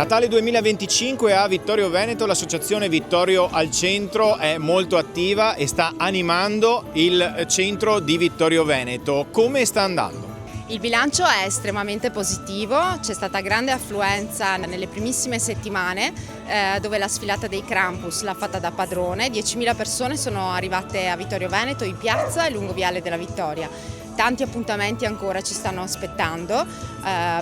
Natale 2025 a Vittorio Veneto, l'associazione Vittorio al Centro è molto attiva e sta animando il centro di Vittorio Veneto. Come sta andando? Il bilancio è estremamente positivo, c'è stata grande affluenza nelle primissime settimane dove la sfilata dei Krampus l'ha fatta da padrone, 10.000 persone sono arrivate a Vittorio Veneto in piazza e lungo Viale della Vittoria. Tanti appuntamenti ancora ci stanno aspettando,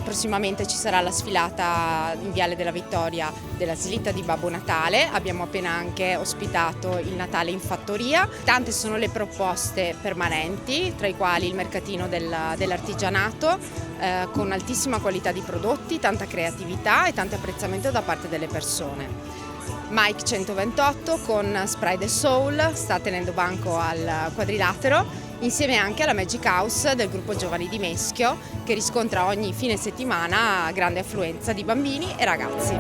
prossimamente ci sarà la sfilata in Viale della Vittoria della slitta di Babbo Natale, abbiamo appena anche ospitato il Natale in fattoria, tante sono le proposte permanenti, tra i quali il mercatino dell'artigianato con altissima qualità di prodotti, tanta creatività e tanto apprezzamento da parte delle persone. Mike 128 con Spray the Soul sta tenendo banco al Quadrilatero, insieme anche alla Magic House del gruppo Giovani di Meschio, che riscontra ogni fine settimana grande affluenza di bambini e ragazzi.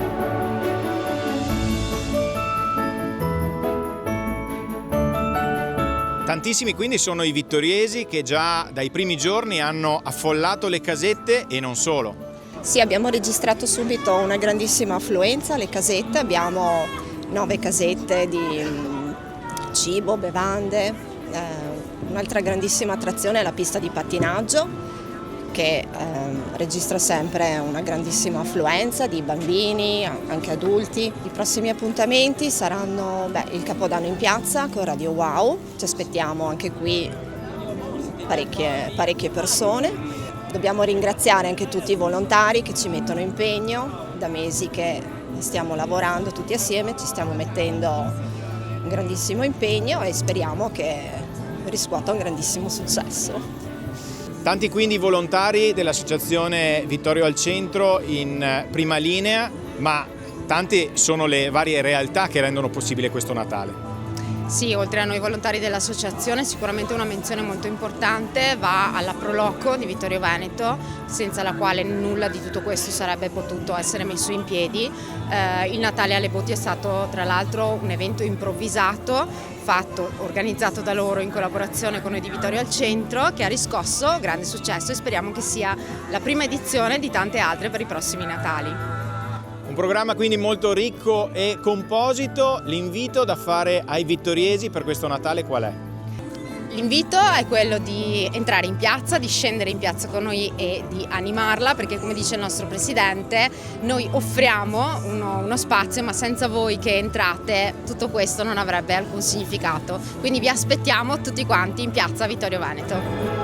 Tantissimi quindi sono i vittoriesi che già dai primi giorni hanno affollato le casette e non solo. Sì, abbiamo registrato subito una grandissima affluenza alle casette, abbiamo 9 casette di cibo, bevande, un'altra grandissima attrazione è la pista di pattinaggio che registra sempre una grandissima affluenza di bambini, anche adulti. I prossimi appuntamenti saranno il Capodanno in piazza con Radio Wow, ci aspettiamo anche qui parecchie persone. Dobbiamo ringraziare anche tutti i volontari che ci mettono impegno, da mesi che stiamo lavorando tutti assieme, ci stiamo mettendo un grandissimo impegno e speriamo che riscuota un grandissimo successo. Tanti quindi volontari dell'associazione Vittorio al Centro in prima linea, ma tante sono le varie realtà che rendono possibile questo Natale. Sì, oltre a noi volontari dell'associazione sicuramente una menzione molto importante va alla Proloco di Vittorio Veneto, senza la quale nulla di tutto questo sarebbe potuto essere messo in piedi. Il Natale alle Botti è stato tra l'altro un evento improvvisato, organizzato da loro in collaborazione con noi di Vittorio al Centro, che ha riscosso grande successo e speriamo che sia la prima edizione di tante altre per i prossimi Natali. Un programma quindi molto ricco e composito. L'invito da fare ai vittoriesi per questo Natale qual è? L'invito è quello di entrare in piazza, di scendere in piazza con noi e di animarla, perché come dice il nostro Presidente, noi offriamo uno spazio, ma senza voi che entrate tutto questo non avrebbe alcun significato. Quindi vi aspettiamo tutti quanti in piazza Vittorio Veneto.